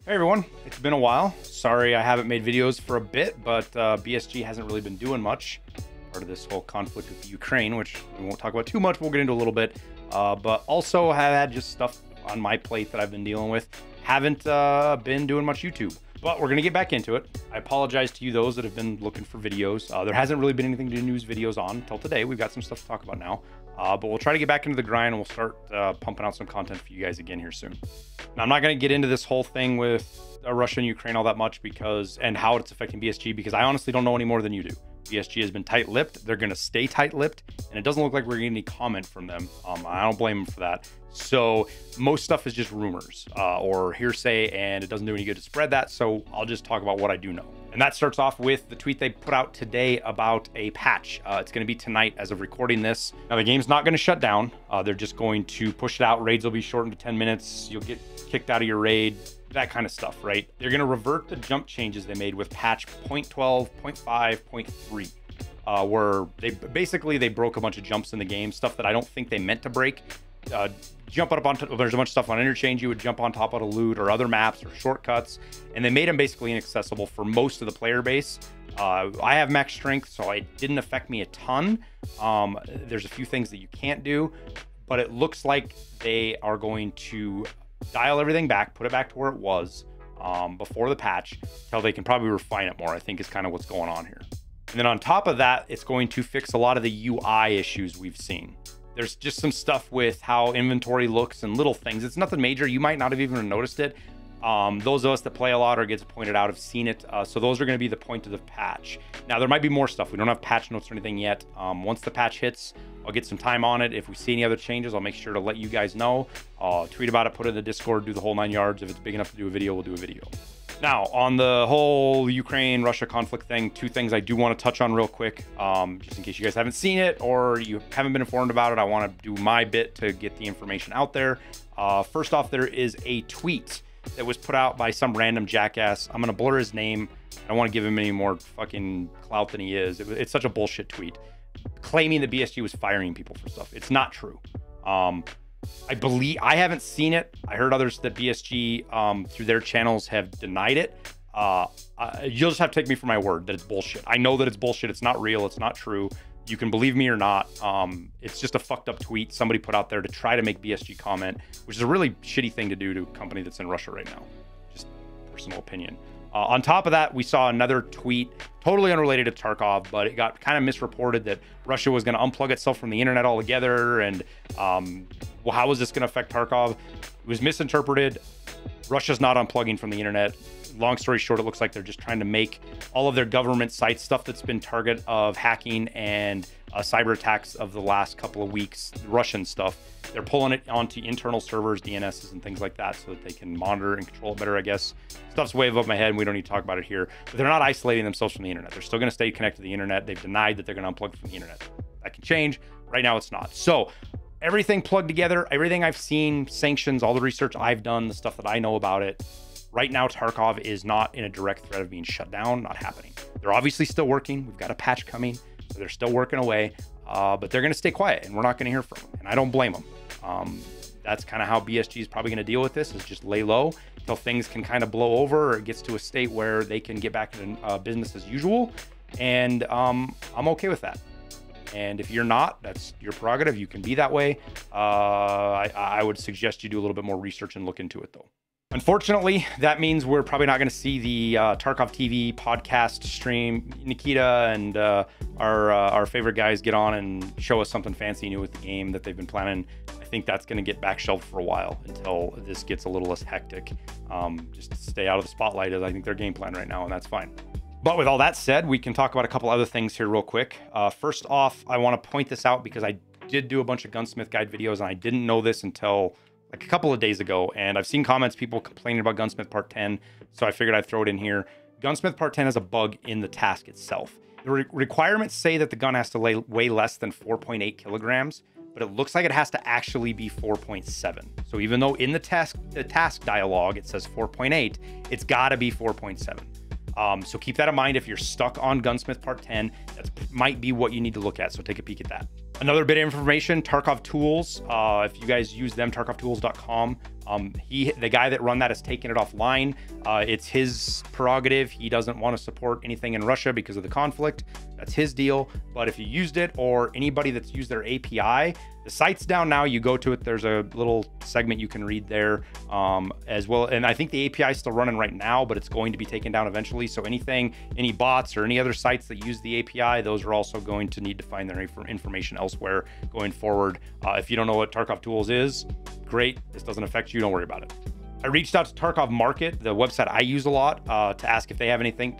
Hey everyone, it's been a while. Sorry I haven't made videos for a bit, but BSG hasn't really been doing much. Part of this whole conflict with Ukraine, which we won't talk about too much, we'll get into a little bit. But also have had just stuff on my plate that I've been dealing with. Haven't been doing much YouTube, but we're gonna get back into it. I apologize to you those that have been looking for videos. There hasn't really been anything to do news videos on until today. We've got some stuff to talk about now. But we'll try to get back into the grind and we'll start pumping out some content for you guys again here soon. Now, I'm not going to get into this whole thing with Russia and Ukraine all that much and how it's affecting BSG, because I honestly don't know any more than you do. BSG has been tight-lipped. They're going to stay tight-lipped, and it doesn't look like we're getting any comment from them. I don't blame them for that. So most stuff is just rumors or hearsay, and it doesn't do any good to spread that. So I'll just talk about what I do know. And that starts off with the tweet they put out today about a patch. It's going to be tonight as of recording this. Now, the game's not going to shut down. They're just going to push it out. Raids will be shortened to 10 minutes. You'll get kicked out of your raid, that kind of stuff, right? They're going to revert the jump changes they made with patch 0.12, 0.5, 0.3, where they broke a bunch of jumps in the game, stuff that I don't think they meant to break. Jumping up on there's a bunch of stuff on interchange you would jump on top of a loot or other maps or shortcuts, and they made them basically inaccessible for most of the player base. I have max strength, so it didn't affect me a ton. There's a few things that you can't do, but it looks like they are going to dial everything back, put it back to where it was before the patch, until they can probably refine it more, I think is kind of what's going on here. And then on top of that, it's going to fix a lot of the UI issues we've seen. There's just some stuff with how inventory looks and little things. It's nothing major. You might not have even noticed it. Those of us that play a lot or gets pointed out have seen it. So those are going to be the point of the patch. Now, there might be more stuff. We don't have patch notes or anything yet. Once the patch hits, I'll get some time on it. If we see any other changes, I'll make sure to let you guys know. Tweet about it, put it in the Discord, do the whole 9 yards. If it's big enough to do a video, we'll do a video. Now, on the whole Ukraine-Russia conflict thing, two things I do want to touch on real quick, just in case you guys haven't seen it or you haven't been informed about it. I want to do my bit to get the information out there. First off, there is a tweet that was put out by some random jackass. I'm going to blur his name. I don't want to give him any more fucking clout than he is. It's such a bullshit tweet claiming that BSG was firing people for stuff. It's not true. I haven't seen it. I heard others that BSG through their channels have denied it. You'll just have to take me for my word that it's bullshit. I know that it's bullshit. It's not real. It's not true. You can believe me or not. It's just a fucked up tweet somebody put out there to try to make BSG comment, which is a really shitty thing to do to a company that's in Russia right now. Just personal opinion. On top of that, we saw another tweet totally unrelated to Tarkov, but it got kind of misreported that Russia was going to unplug itself from the internet altogether. And well, how is this going to affect Tarkov? It was misinterpreted. Russia's not unplugging from the internet. Long story short, it looks like they're just trying to make all of their government sites, stuff that's been target of hacking and cyber attacks of the last couple of weeks, Russian stuff. They're pulling it onto internal servers, DNSs, and things like that so that they can monitor and control it better, I guess. Stuff's way above my head, and we don't need to talk about it here. But they're not isolating themselves from the internet. They're still going to stay connected to the internet. They've denied that they're going to unplug from the internet. That can change. Right now, it's not. So everything plugged together, everything I've seen, sanctions, all the research I've done, the stuff that I know about it, right now, Tarkov is not in a direct threat of being shut down, not happening. They're obviously still working. We've got a patch coming, so they're still working away, but they're going to stay quiet, and we're not going to hear from them, and I don't blame them. That's kind of how BSG is probably going to deal with this, is just lay low until things can kind of blow over or it gets to a state where they can get back to business as usual, and I'm okay with that. And if you're not, that's your prerogative. You can be that way. I would suggest you do a little bit more research and look into it, though. Unfortunately, that means we're probably not going to see the Tarkov TV podcast stream. Nikita and our favorite guys get on and show us something fancy new with the game that they've been planning. I think that's going to get back shelved for a while until this gets a little less hectic. Just to stay out of the spotlight is, I think, their game plan right now, and that's fine. But with all that said, we can talk about a couple other things here real quick. First off, I want to point this out because I did do a bunch of Gunsmith guide videos, and I didn't know this until like a couple of days ago, and I've seen comments, people complaining about Gunsmith Part 10, so I figured I'd throw it in here. Gunsmith Part 10 has a bug in the task itself. The requirements say that the gun has to weigh less than 4.8 kilograms, but it looks like it has to actually be 4.7. So even though in the task dialogue it says 4.8, it's got to be 4.7. So keep that in mind if you're stuck on Gunsmith Part 10. That might be what you need to look at, so take a peek at that. Another bit of information, Tarkov-Tools. If you guys use them, Tarkov-Tools.com, The guy that run that has taken it offline. It's his prerogative. He doesn't want to support anything in Russia because of the conflict. That's his deal. But if you used it, or anybody that's used their API, the site's down now. You go to it. There's a little segment you can read there as well. And I think the API is still running right now, but it's going to be taken down eventually. So any bots or any other sites that use the API, those are also going to need to find their information elsewhere going forward. If you don't know what Tarkov-Tools is, great. This doesn't affect you. Don't worry about it. I reached out to Tarkov Market, the website I use a lot, to ask if they have anything,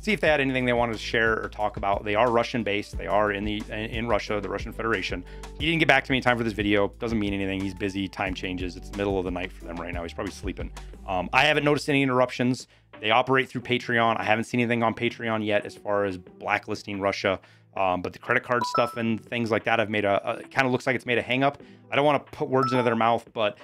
see if they had anything they wanted to share or talk about. They are Russian based. They are in Russia, the Russian Federation. He didn't get back to me in time for this video. Doesn't mean anything. He's busy. Time changes. It's the middle of the night for them right now. He's probably sleeping. I haven't noticed any interruptions. They operate through Patreon. I haven't seen anything on Patreon yet as far as blacklisting Russia. But the credit card stuff and things like that, I've made it kind of looks like it's made a hang up. I don't want to put words into their mouth, but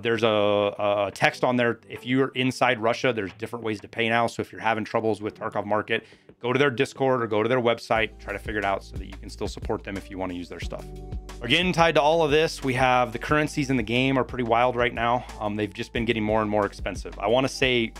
there's a text on there. If you're inside Russia, there's different ways to pay now. So if you're having troubles with Tarkov Market, go to their Discord or go to their website, try to figure it out so that you can still support them if you want to use their stuff. Again, tied to all of this, we have the currencies in the game are pretty wild right now. They've just been getting more and more expensive. I want to say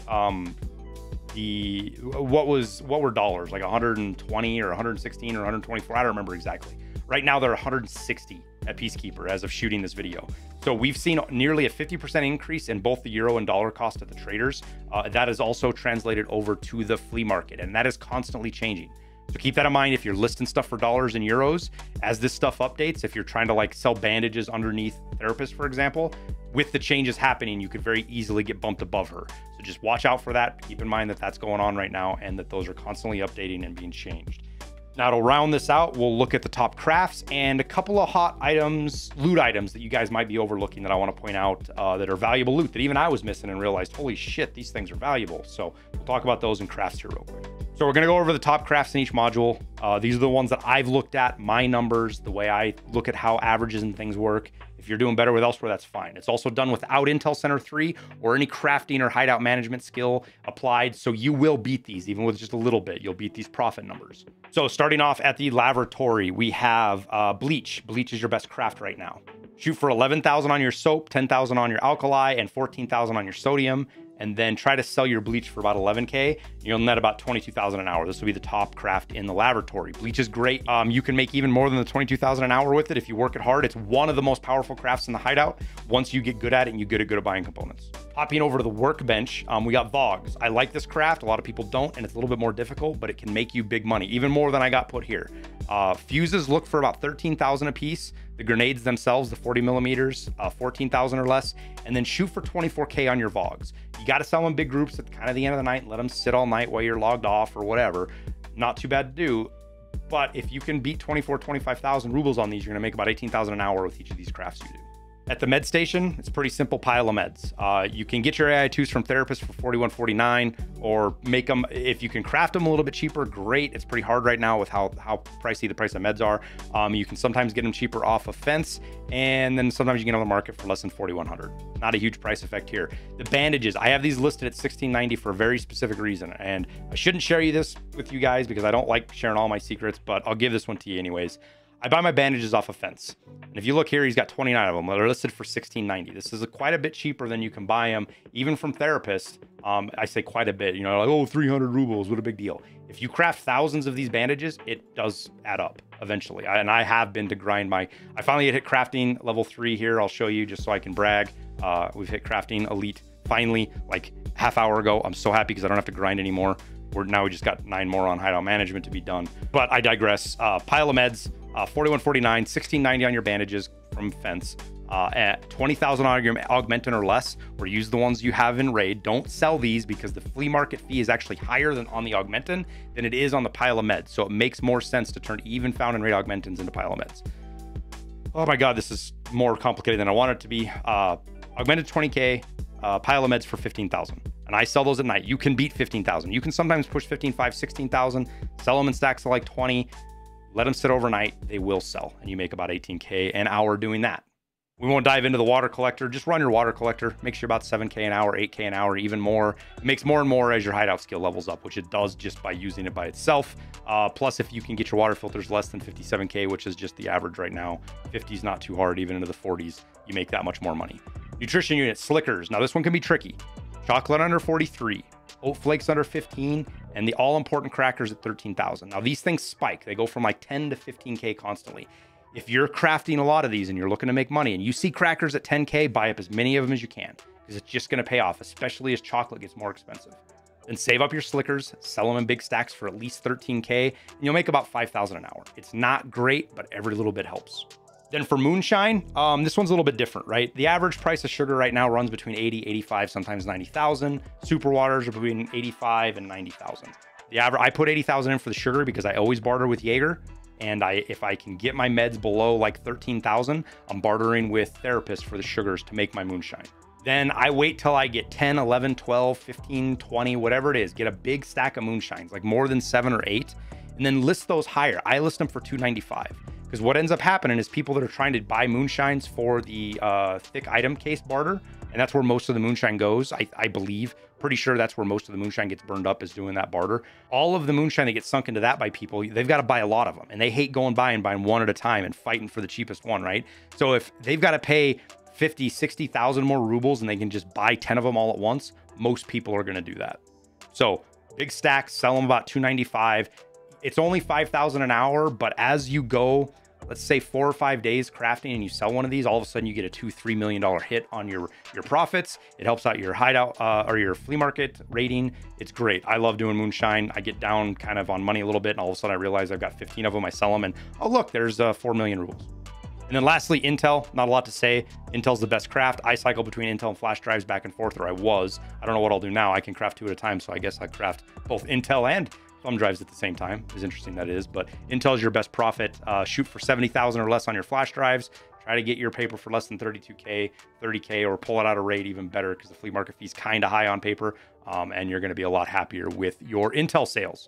what were dollars, like 120 or 116 or 124? I don't remember exactly. Right now they're 160 at Peacekeeper as of shooting this video. So we've seen nearly a 50% increase in both the euro and dollar cost at the traders. That is also translated over to the flea market, and that is constantly changing. So keep that in mind if you're listing stuff for dollars and euros. As this stuff updates, if you're trying to like sell bandages underneath therapists, for example, with the changes happening, you could very easily get bumped above her. So just watch out for that. Keep in mind that that's going on right now and that those are constantly updating and being changed. Now, to round this out, we'll look at the top crafts and a couple of hot items, loot items that you guys might be overlooking that I want to point out that are valuable loot that even I was missing and realized, holy shit, these things are valuable. So we'll talk about those in crafts here real quick. So we're going to go over the top crafts in each module. These are the ones that I've looked at, my numbers, the way I look at how averages and things work. If you're doing better with elsewhere, that's fine. It's also done without Intel Center 3 or any crafting or hideout management skill applied. So you will beat these, even with just a little bit. You'll beat these profit numbers. So starting off at the laboratory, we have bleach. Bleach is your best craft right now. Shoot for 11,000 on your soap, 10,000 on your alkali, and 14,000 on your sodium. And then try to sell your bleach for about 11K. You'll net about 22,000 an hour. This will be the top craft in the laboratory. Bleach is great. You can make even more than the 22,000 an hour with it if you work it hard. It's one of the most powerful crafts in the hideout once you get good at it and you get good at buying components. Hopping over to the workbench, we got Vogs. I like this craft. A lot of people don't, and it's a little bit more difficult, but it can make you big money, even more than I got put here. Fuses look for about 13,000 a piece. The grenades themselves, the 40 millimeters, 14,000 or less, and then shoot for 24K on your Vogs. You got to sell them in big groups at kind of the end of the night and let them sit all night while you're logged off or whatever. Not too bad to do. But if you can beat 25,000 rubles on these, you're going to make about 18,000 an hour with each of these crafts you do. At the med station, it's a pretty simple pile of meds. You can get your AI2s from therapists for $41.49 or make them, if you can craft them a little bit cheaper, great. It's pretty hard right now with how pricey the price of meds are. You can sometimes get them cheaper off of Fence, and then sometimes you get on the market for less than $4,100. Not a huge price effect here. The bandages, I have these listed at $16.90 for a very specific reason, and I shouldn't share this with you guys because I don't like sharing all my secrets, but I'll give this one to you anyways. I buy my bandages off of Fence. And if you look here, he's got 29 of them that are listed for $16.90. This is quite a bit cheaper than you can buy them, even from therapists. I say quite a bit, you know, like, oh, 300 rubles, what a big deal. If you craft thousands of these bandages, it does add up eventually. And I have been to grind I finally hit crafting level 3 here. I'll show you just so I can brag. We've hit crafting elite finally, like half hour ago. I'm so happy because I don't have to grind anymore. Now we just got 9 more on hideout management to be done. But I digress. Pile of meds. $41.49, $16.90 on your bandages from Fence, at 20,000 on your augmentin or less, or use the ones you have in raid. Don't sell these because the flea market fee is actually higher than on the augmentin than it is on the pile of meds. So it makes more sense to turn even found in raid augmentins into pile of meds. Oh my God, this is more complicated than I want it to be. Augmented 20K, pile of meds for 15,000. And I sell those at night. You can beat 15,000. You can sometimes push 15,500, 16,000, sell them in stacks of like 20. Let them sit overnight, they will sell, and you make about 18K an hour doing that. We won't dive into the water collector. Just run your water collector. Make sure about 7K an hour, 8K an hour, even more. It makes more and more as your hideout skill levels up, which it does just by using it by itself. Plus, if you can get your water filters less than 57K, which is just the average right now, 50 is not too hard, even into the 40s, you make that much more money. Nutrition unit, Slickers. Now this one can be tricky. Chocolate under 43, oat flakes under 15, and the all-important crackers at 13,000. Now these things spike. They go from like 10 to 15K constantly. If you're crafting a lot of these and you're looking to make money and you see crackers at 10K, buy up as many of them as you can because it's just going to pay off, especially as chocolate gets more expensive. Then save up your Slickers, sell them in big stacks for at least 13K, and you'll make about 5,000 an hour. It's not great, but every little bit helps. Then for moonshine, this one's a little bit different, right? The average price of sugar right now runs between 80, 85, sometimes 90,000. Super waters are between 85 and 90,000. The average, I put 80,000 in for the sugar because I always barter with Jaeger. And if I can get my meds below like 13,000, I'm bartering with therapists for the sugars to make my moonshine. Then I wait till I get 10, 11, 12, 15, 20, whatever it is, get a big stack of moonshines, like more than 7 or 8, and then list those higher. I list them for $295. Because what ends up happening is people that are trying to buy moonshines for the thick item case barter, and that's where most of the moonshine goes, I believe. Pretty sure that's where most of the moonshine gets burned up, is doing that barter. All of the moonshine that gets sunk into that by people, they've got to buy a lot of them, and they hate going by and buying one at a time and fighting for the cheapest one, right? So if they've got to pay 50, 60,000 more rubles and they can just buy 10 of them all at once, most people are going to do that. So big stacks, sell them about $295. It's only 5,000 an hour, but as you go, let's say 4 or 5 days crafting and you sell one of these, all of a sudden you get a $2-3 million hit on your profits. It helps out your hideout or your flea market rating. It's great. I love doing moonshine. I get down kind of on money a little bit, and all of a sudden I realize I've got 15 of them. I sell them, and oh look, there's 4 million rubles. And then lastly, Intel. Not a lot to say. Intel's the best craft. I cycle between Intel and flash drives back and forth, or I was. I don't know what I'll do now. I can craft 2 at a time, so I guess I craft both Intel and thumb drives at the same time. As interesting that is, but Intel is your best profit. Shoot for 70,000 or less on your flash drives. Try to get your paper for less than 32K, 30K, or pull it out of rate even better, because the flea market fee is kind of high on paper, and you're going to be a lot happier with your Intel sales.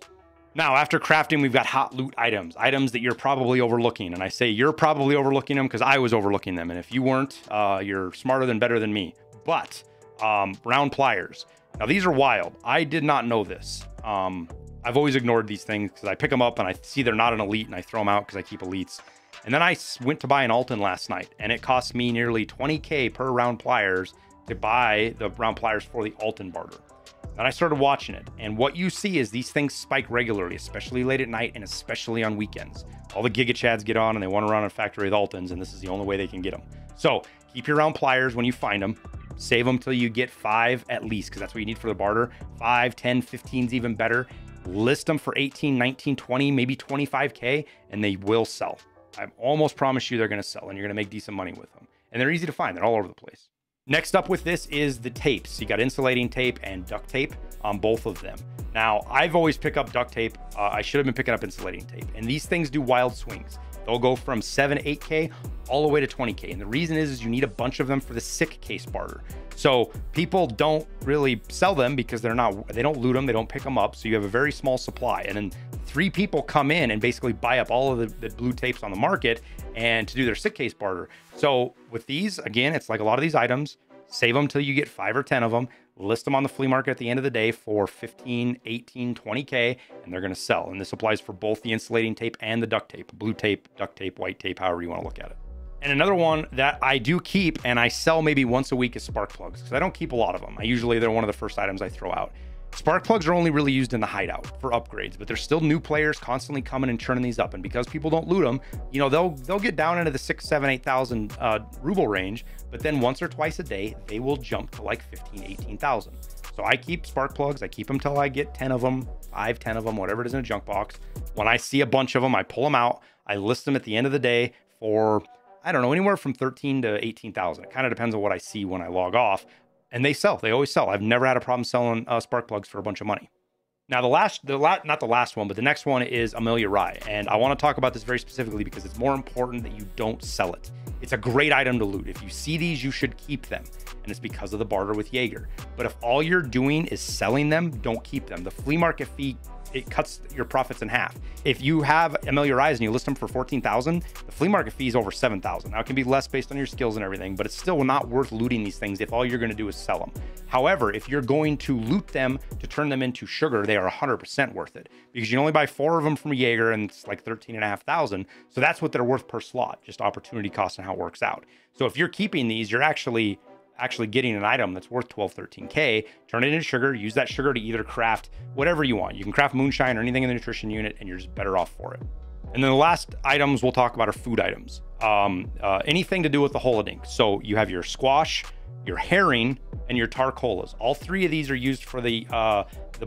Now, after crafting, we've got hot loot items that you're probably overlooking. And I say you're probably overlooking them because I was overlooking them. And if you weren't, you're smarter than better than me. But round pliers. Now, these are wild. I did not know this. I've always ignored these things because I pick them up and I see they're not an elite and I throw them out because I keep elites. And then I went to buy an Alton last night, and it cost me nearly 20K per round pliers to buy the round pliers for the Alton barter. Then I started watching it, and what you see is these things spike regularly, especially late at night and especially on weekends. All the Giga Chads get on and they want to run a factory with Altons, and this is the only way they can get them. So keep your round pliers when you find them. Save them till you get 5 at least, because that's what you need for the barter. 5, 10, 15's even better. List them for 18, 19, 20, maybe 25K, and they will sell. I almost promise you they're going to sell, and you're going to make decent money with them. And they're easy to find. They're all over the place. Next up with this is the tapes. You got insulating tape and duct tape on both of them. Now, I've always picked up duct tape. I should have been picking up insulating tape. And these things do wild swings. They'll go from 7, 8K all the way to 20K. And the reason is you need a bunch of them for the sick case barter. So people don't really sell them because they don't loot them, they don't pick them up. So you have a very small supply. And then 3 people come in and basically buy up all of the blue tapes on the market and to do their sick case barter. So with these, again, it's like a lot of these items, save them till you get 5 or 10 of them, list them on the flea market at the end of the day for 15, 18, 20K, and they're going to sell. And this applies for both the insulating tape and the duct tape, blue tape, duct tape, white tape, however you want to look at it. And another one that I do keep and I sell maybe once a week is spark plugs, because I don't keep a lot of them. They're one of the first items I throw out. Spark plugs are only really used in the hideout for upgrades, but there's still new players constantly coming and churning these up. And because people don't loot them, you know, they'll get down into the 6, 7, 8,000 ruble range, but then once or twice a day, they will jump to like 15, 18,000. So I keep spark plugs. I keep them till I get 10 of them, 5, 10 of them, whatever it is in a junk box. When I see a bunch of them, I pull them out. I list them at the end of the day for, I don't know, anywhere from 13 to 18,000. It kind of depends on what I see when I log off. And they sell. They always sell. I've never had a problem selling spark plugs for a bunch of money. Now, not the last one, but the next one is Amelia Rye. And I want to talk about this very specifically because it's more important that you don't sell it. It's a great item to loot. If you see these, you should keep them. And it's because of the barter with Jaeger. But if all you're doing is selling them, don't keep them. The flea market fee, it cuts your profits in half. If you have Amelia Rise and you list them for 14,000, the flea market fee is over 7,000. Now it can be less based on your skills and everything, but it's still not worth looting these things if all you're going to do is sell them. However, if you're going to loot them to turn them into sugar, they are 100% worth it, because you can only buy 4 of them from Jaeger and it's like 13,500. So that's what they're worth per slot, just opportunity cost and how it works out. So if you're keeping these, you're actually actually getting an item that's worth 12, 13K, turn it into sugar, use that sugar to either craft whatever you want. You can craft moonshine or anything in the nutrition unit, and you're just better off for it. And then the last items we'll talk about are food items. Anything to do with the holodink. So you have your squash, your herring, and your tarcolas. All three of these are used for the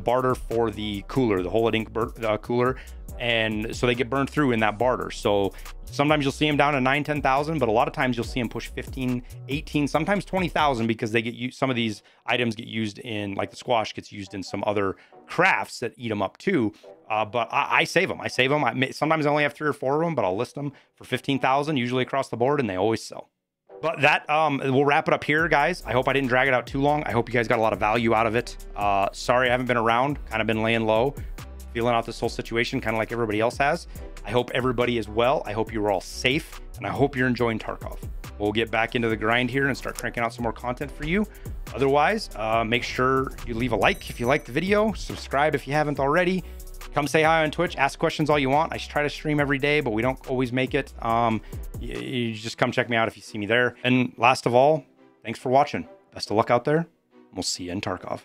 barter for the cooler, the holodink cooler. And so they get burned through in that barter. So sometimes you'll see them down to 9, 10,000, but a lot of times you'll see them push 15, 18, sometimes 20,000 because they get used. Some of these items get used in, like the squash gets used in some other crafts that eat them up too. But I save them. Sometimes I only have 3 or 4 of them, but I'll list them for 15,000 usually across the board, and they always sell. But that we'll wrap it up here, guys. I hope I didn't drag it out too long. I hope you guys got a lot of value out of it. Sorry I haven't been around, kind of been laying low, feeling out this whole situation kind of like everybody else has. I hope everybody is well. I hope you were all safe, and I hope you're enjoying Tarkov. We'll get back into the grind here and start cranking out some more content for you. Otherwise, make sure you leave a like if you liked the video, subscribe if you haven't already. Come say hi on Twitch, ask questions all you want. I try to stream every day, but we don't always make it. You just come check me out if you see me there. And last of all, thanks for watching. Best of luck out there. We'll see you in Tarkov.